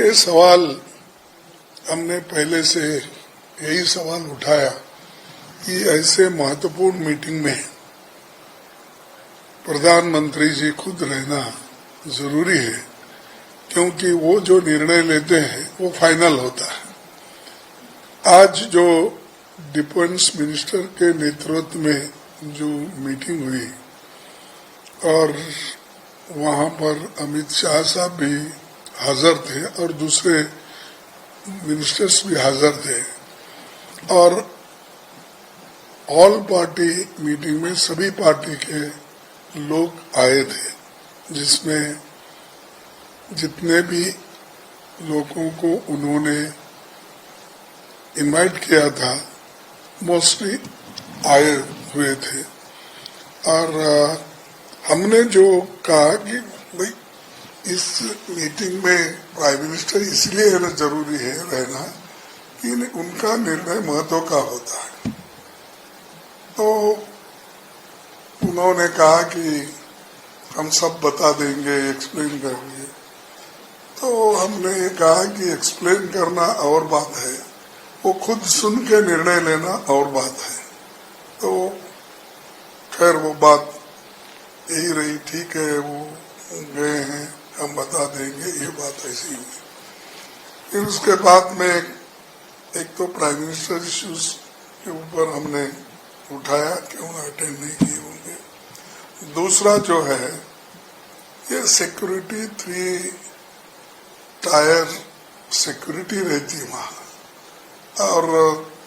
ये सवाल हमने पहले से यही सवाल उठाया कि ऐसे महत्वपूर्ण मीटिंग में प्रधानमंत्री जी खुद रहना जरूरी है, क्योंकि वो जो निर्णय लेते हैं वो फाइनल होता है। आज जो डिफेंस मिनिस्टर के नेतृत्व में जो मीटिंग हुई और वहां पर अमित शाह साहब भी हाजिर थे और दूसरे मिनिस्टर्स भी हाजिर थे, और ऑल पार्टी मीटिंग में सभी पार्टी के लोग आए थे, जिसमें जितने भी लोगों को उन्होंने इनवाइट किया था मोस्टली आए हुए थे। और हमने जो कहा कि भाई इस मीटिंग में प्राइम मिनिस्टर इसलिए रहना जरूरी है कि उनका निर्णय महत्व का होता है। तो उन्होंने कहा कि हम सब बता देंगे, एक्सप्लेन करेंगे। तो हमने ये कहा कि एक्सप्लेन करना और बात है, वो खुद सुन के निर्णय लेना और बात है। तो खैर वो बात यही रही, ठीक है वो गए हैं, हम बता देंगे, ये बात ऐसी हुई। फिर उसके बाद में एक तो प्राइम मिनिस्टर इश्यूज के ऊपर हमने उठाया, क्यों अटेंड नहीं किए होंगे। दूसरा जो है ये सिक्योरिटी, 3 टायर सिक्योरिटी रहती वहां, और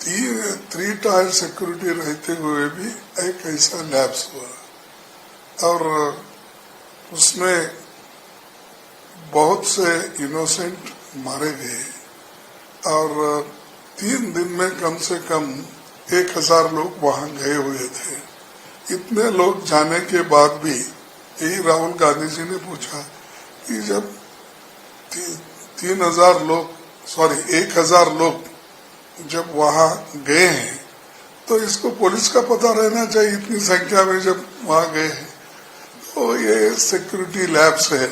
3 टायर सिक्योरिटी रहते हुए भी एक ऐसा लैप्स हुआ और उसमें बहुत से इनोसेंट मारे गए, और 3 दिन में कम से कम 1000 लोग वहां गए हुए थे। इतने लोग जाने के बाद भी यही राहुल गांधी जी ने पूछा कि जब 1000 लोग जब वहां गए हैं तो इसको पुलिस का पता रहना चाहिए, इतनी संख्या में जब वहां गए हैं। तो ये सिक्योरिटी लैब्स है,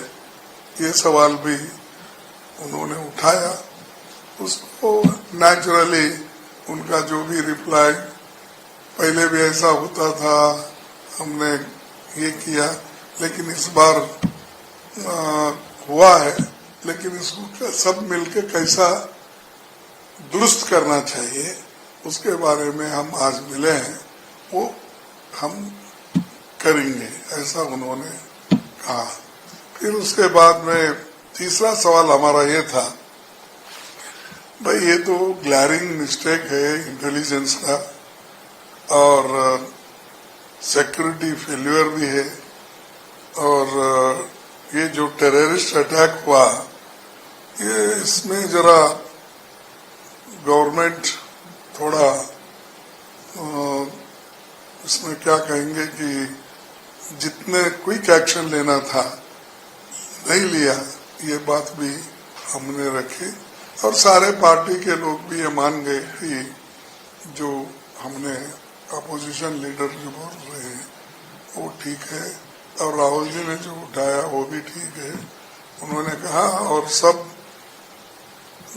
ये सवाल भी उन्होंने उठाया। उसको नेचुरली उनका जो भी रिप्लाई, पहले भी ऐसा होता था, हमने ये किया, लेकिन इस बार हुआ है, लेकिन इसको सब मिलके कैसा दुरुस्त करना चाहिए उसके बारे में हम आज मिले हैं, वो हम करेंगे, ऐसा उन्होंने कहा। फिर उसके बाद में तीसरा सवाल हमारा ये था, भाई ये तो ग्लैरिंग मिस्टेक है इंटेलिजेंस का और सिक्योरिटी फेल्यूर भी है, और ये जो टेररिस्ट अटैक हुआ, ये इसमें जरा गवर्नमेंट थोड़ा इसमें क्या कहेंगे कि जितने क्विक एक्शन लेना था नहीं लिया, ये बात भी हमने रखी। और सारे पार्टी के लोग भी ये मान गए कि जो हमने अपोजिशन लीडर जो बोल रहे हैं वो ठीक है, और राहुल जी ने जो उठाया वो भी ठीक है, उन्होंने कहा। और सब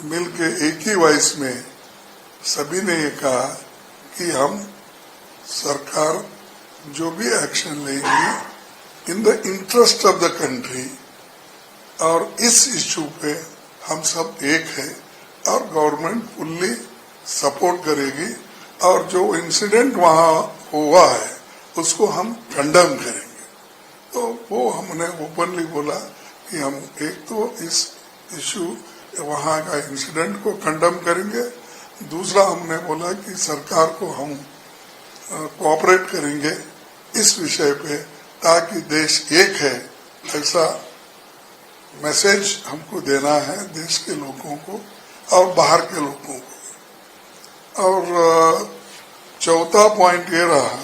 मिलके एक ही वॉइस में सभी ने ये कहा कि हम सरकार जो भी एक्शन लेगी in the interest of the country, और इस इश्यू पे हम सब एक है और गवर्नमेंट फुल्ली सपोर्ट करेगी, और जो इंसिडेंट वहां हुआ है उसको हम कंडेम करेंगे। तो वो हमने ओपनली बोला कि हम एक तो इस इश्यू वहां का इंसिडेंट को कंडेम करेंगे, दूसरा हमने बोला कि सरकार को हम कोऑपरेट करेंगे इस विषय पे, ताकि देश एक है, ऐसा मैसेज हमको देना है देश के लोगों को और बाहर के लोगों को। और चौथा पॉइंट ये रहा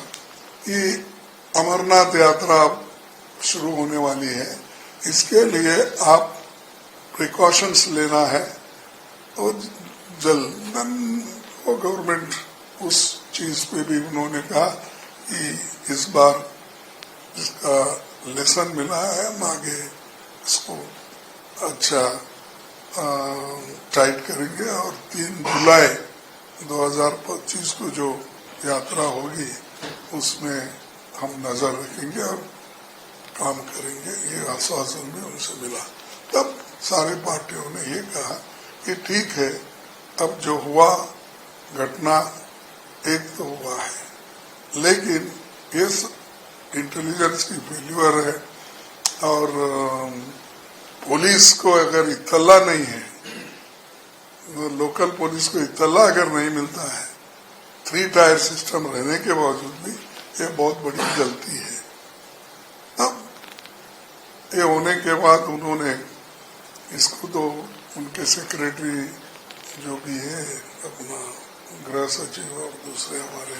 कि अमरनाथ यात्रा शुरू होने वाली है, इसके लिए आप प्रिकॉशंस लेना है, और जल्द वो गवर्नमेंट उस चीज पे भी उन्होंने कहा कि इस बार इसका लेसन मिला है, हम आगे इसको अच्छा टाइट करेंगे और 3 जुलाई 2025 को जो यात्रा होगी उसमें हम नजर रखेंगे और काम करेंगे, ये आश्वासन भी उनसे मिला। तब सारे पार्टियों ने ये कहा कि ठीक है, अब जो हुआ घटना एक तो हुआ है, लेकिन ये इंटेलिजेंस की फेल्यूर है और पुलिस को अगर इत्तला नहीं है, लोकल पुलिस को इत्तला अगर नहीं मिलता है 3 टायर सिस्टम रहने के बावजूद भी, ये बहुत बड़ी गलती है। अब ये होने के बाद उन्होंने इसको तो उनके सेक्रेटरी जो भी है अपना गृह सचिव और दूसरे हमारे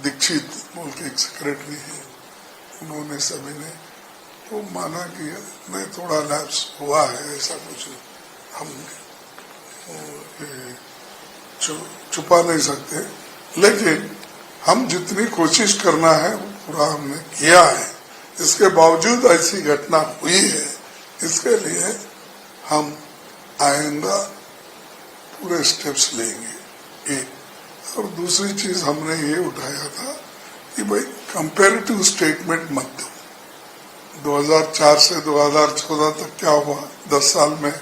दीक्षित बोल के एक सेक्रेटरी है, उन्होंने सभी ने तो माना कि नहीं थोड़ा लैप्स हुआ है, ऐसा कुछ हम छुपा नहीं सकते, लेकिन हम जितनी कोशिश करना है वो पूरा हमने किया है। इसके बावजूद ऐसी घटना हुई है, इसके लिए हम आइंदा पूरे स्टेप्स लेंगे। एक और दूसरी चीज हमने ये उठाया था कि भाई कंपैरेटिव स्टेटमेंट मत दो। 2004 से 2014 तक क्या हुआ 10 साल में,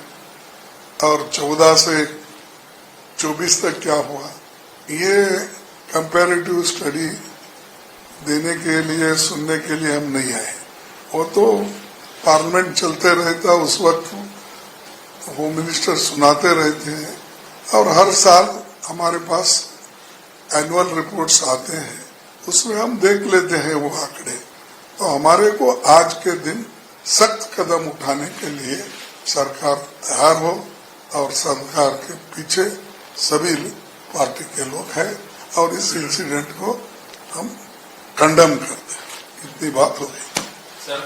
और 14 से 24 तक क्या हुआ, ये कंपैरेटिव स्टडी देने के लिए, सुनने के लिए हम नहीं आए। वो तो पार्लियामेंट चलते रहता, उस वक्त होम मिनिस्टर सुनाते रहते हैं और हर साल हमारे पास एनुअल रिपोर्ट्स आते हैं, उसमें हम देख लेते हैं वो आंकड़े। तो हमारे को आज के दिन सख्त कदम उठाने के लिए सरकार तैयार हो और सरकार के पीछे सभी पार्टी के लोग हैं और इस इंसिडेंट को हम कंडम करते हैं। इतनी बात हो गई। सर,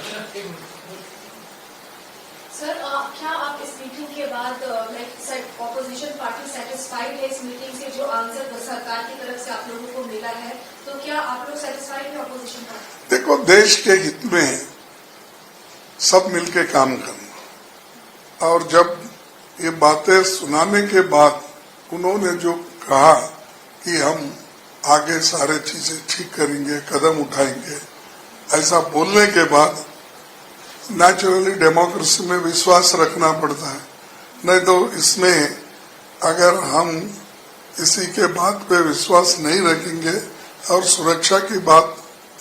क्या आप इस मीटिंग के बाद ऑपोजिशन पार्टी सेटिस्फाइड है इस मीटिंग से, जो आंसर सरकार की तरफ से आप लोगों को मिला है, तो क्या आप लोग सेटिस्फाइड है ऑपोजिशन पार्टी? देखो, देश के हित में सब मिलके काम करना, और जब ये बातें सुनाने के बाद उन्होंने जो कहा कि हम आगे सारे चीजें ठीक करेंगे, कदम उठाएंगे, ऐसा बोलने के बाद नेचुरली डेमोक्रेसी में विश्वास रखना पड़ता है। नहीं तो इसमें अगर हम इसी के बात पे विश्वास नहीं रखेंगे और सुरक्षा की बात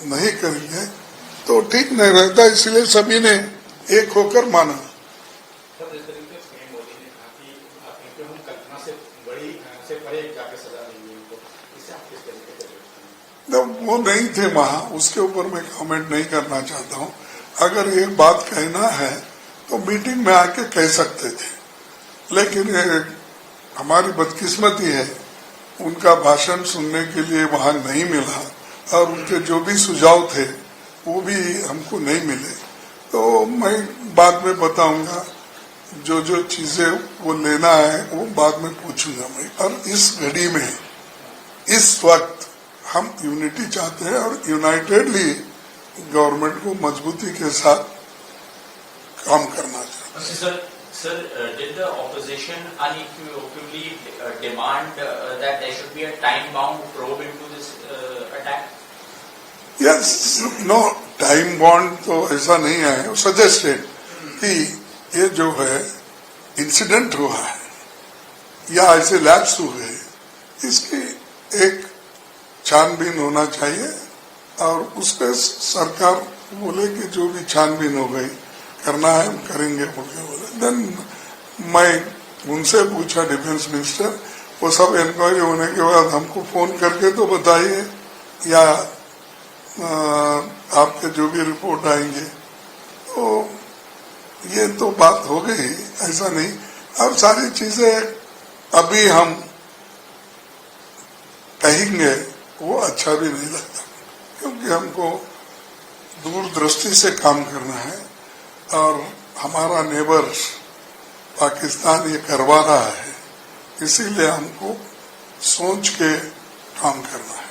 नहीं करेंगे तो ठीक नहीं रहता, इसलिए सभी ने एक होकर माना। वो नहीं थे वहां, उसके ऊपर मैं कमेंट नहीं करना चाहता हूं। अगर ये बात कहना है तो मीटिंग में आके कह सकते थे, लेकिन हमारी बदकिस्मती है, उनका भाषण सुनने के लिए वहां नहीं मिला और उनके जो भी सुझाव थे वो भी हमको नहीं मिले। तो मैं बाद में बताऊंगा, जो जो चीजें वो लेना है वो बाद में पूछूंगा मैं। और इस घड़ी में इस वक्त हम यूनिटी चाहते हैं और यूनाइटेडली गवर्नमेंट को मजबूती के साथ काम करना चाहिए। Sir, did the opposition unequivocally demand that there should be a time-bound probe into this attack? Yes, no, time bound तो ऐसा नहीं है। सजेस्टेड कि ये जो है इंसिडेंट हुआ है या ऐसे लैप्स हुए, इसकी एक छानबीन होना चाहिए और उस पर सरकार बोले कि जो भी छानबीन हो गई करना है हम करेंगे बोले। देन मैं उनसे पूछा डिफेंस मिनिस्टर, वो सब इंक्वायरी होने के बाद हमको फोन करके तो बताइए या आपके जो भी रिपोर्ट आएंगे। तो ये तो बात हो गई, ऐसा नहीं। अब सारी चीजें अभी हम कहेंगे वो अच्छा भी नहीं लगता, क्योंकि हमको दूरदृष्टि से काम करना है और हमारा नेबर्स पाकिस्तान ये करवा रहा है, इसीलिए हमको सोच के काम करना है।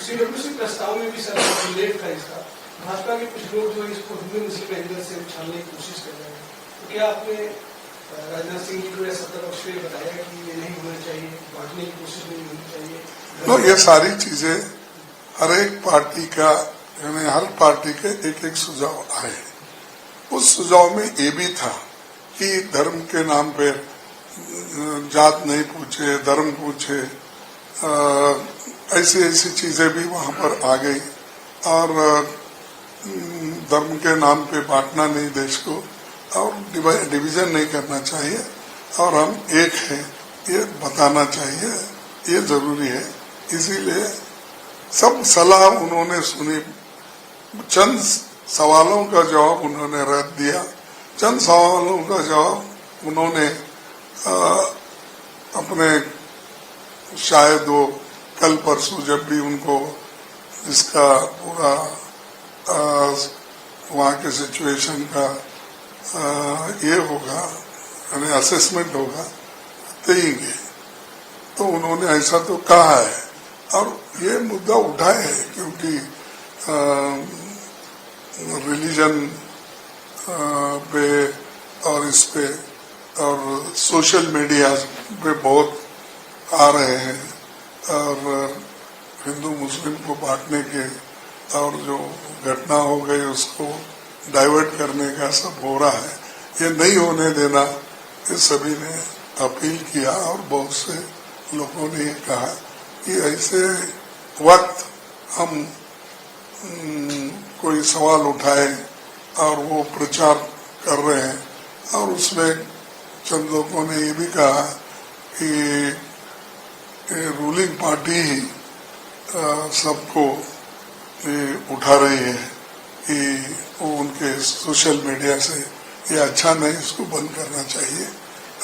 सीडब्ल्यूसी प्रस्ताव में भी सर उल्लेख था इसका, भाजपा के कुछ लोग जो इसको हिंदू मुस्लिम एंगल से उछालने की कोशिश कर रहे हैं, तो क्या आपने राजनाथ सिंह जी को या सत्तापक्ष को बताया कि ये नहीं होना चाहिए, बांटने की कोशिश नहीं होनी चाहिए? नो, ये सारी चीजें हर एक पार्टी का, यानी हर पार्टी के एक एक सुझाव आए। उस सुझाव में ये भी था कि धर्म के नाम पे जात नहीं पूछे, धर्म पूछे, ऐसी ऐसी चीजें भी वहां पर आ गई। और धर्म के नाम पे बांटना नहीं देश को, और डिवीजन नहीं करना चाहिए, और हम एक हैं ये बताना चाहिए, ये जरूरी है। इसीलिए सब सलाह उन्होंने सुनी, चंद सवालों का जवाब उन्होंने रख दिया, चंद सवालों का जवाब उन्होंने अपने, शायद वो कल परसों जब भी उनको इसका पूरा वहाँ के सिचुएशन का ये होगा, यानी असेसमेंट होगा, देंगे। तो उन्होंने ऐसा तो कहा है, और ये मुद्दा उठाए है क्योंकि रिलीजन पे और इस पे और सोशल मीडिया पे बहुत आ रहे हैं, और हिंदू मुस्लिम को बांटने के और जो घटना हो गई उसको डाइवर्ट करने का सब हो रहा है। ये नहीं होने देना, ये सभी ने अपील किया, और बहुत से लोगों ने ये कहा कि ऐसे वक्त हम कोई सवाल उठाए और वो प्रचार कर रहे हैं, और उसमें चंद लोगों ने ये भी कहा कि रूलिंग पार्टी ही सबको उठा रही है कि वो उनके सोशल मीडिया से ये अच्छा नहीं, इसको बंद करना चाहिए,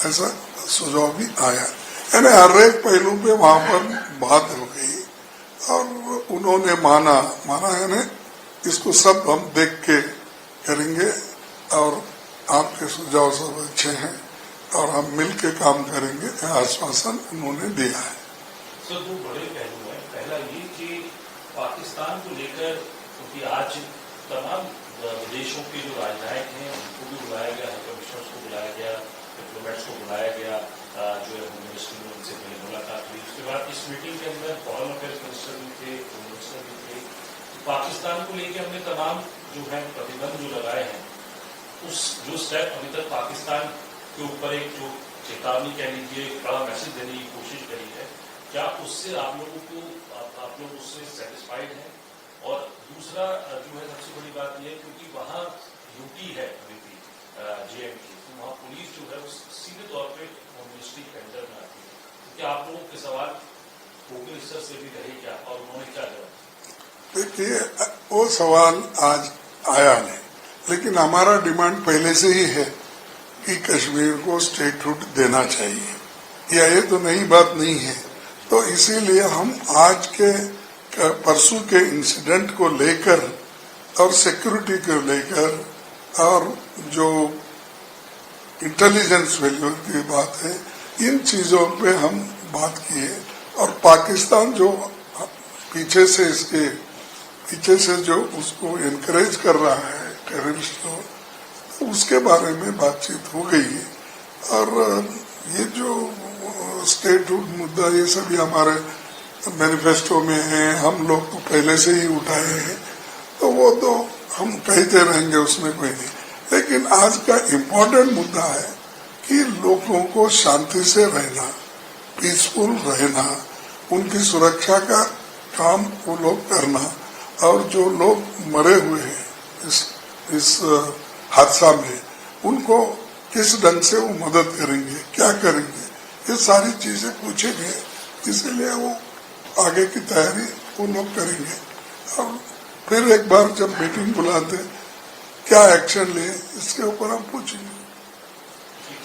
ऐसा सुझाव भी आया। यानी हर एक पहलू पे वहां पर बात हो गई, और उन्होंने माना यानी इसको सब हम देख के करेंगे, और आपके सुझाव सब अच्छे हैं और हम मिल के काम करेंगे, आश्वासन उन्होंने दिया है। सर, दो बड़े पहलू हैं। पहला ये कि पाकिस्तान को लेकर, क्योंकि आज तमाम विदेशों के जो राजनयिक हैं उनको भी बुलाया गया, हाई कमिश्नर्स को बुलाया गया, डिप्लोमेट्स को बुलाया गया, जो है होम मिनिस्टर ने उनसे पहले मुलाकात हुई। उसके बाद इस मीटिंग के अंदर फॉरेन अफेयर्स मिनिस्टर भी थे, होम मिनिस्टर भी थे। पाकिस्तान को लेकर हमने तमाम जो है प्रतिबंध जो लगाए हैं, उस जो स्टेप अभी तक पाकिस्तान के ऊपर एक जो चेतावनी कह लीजिए, बड़ा मैसेज देने की कोशिश करी है, क्या उससे आप लोगों को, आप लोग उससे सेटिस्फाइड हैं? और दूसरा जो है सबसे बड़ी बात यह है, क्योंकि वहाँ यूटी है अभी भी JNK, तो वहाँ पुलिस जो है उस सीधे तौर पे होम मिनिस्ट्री के अंडर में आती है। तो क्या आप लोगों के सवाल होम मिनिस्टर से भी रहे क्या, और उन्होंने क्या जवाब? देखिए, वो सवाल आज आया नहीं, लेकिन हमारा डिमांड पहले से ही है कि कश्मीर को स्टेटहुड देना चाहिए, या ये तो नई बात नहीं है। तो इसीलिए हम आज के परसों के इंसिडेंट को लेकर और सिक्योरिटी को लेकर और जो इंटेलिजेंस वैल्यू की बात है, इन चीजों पे हम बात किए। और पाकिस्तान जो पीछे से जो उसको एनकरेज कर रहा है टेररिस्ट को, उसके बारे में बातचीत हो गई है। और ये जो स्टेटहुड मुद्दा, ये सभी हमारे मैनिफेस्टो में है, हम लोग तो पहले से ही उठाए हैं, तो वो तो हम कहते रहेंगे, उसमें कोई नहीं। लेकिन आज का इम्पोर्टेंट मुद्दा है कि लोगों को शांति से रहना, पीसफुल रहना, उनकी सुरक्षा का काम वो लोग करना, और जो लोग मरे हुए हैं इस हादसा में, उनको किस ढंग से वो मदद करेंगे, क्या करेंगे, ये सारी चीजें पूछेंगे। इसीलिए वो आगे की तैयारी वो लोग करेंगे, और फिर एक बार जब मीटिंग बुलाते क्या एक्शन ले, इसके ऊपर हम पूछेंगे।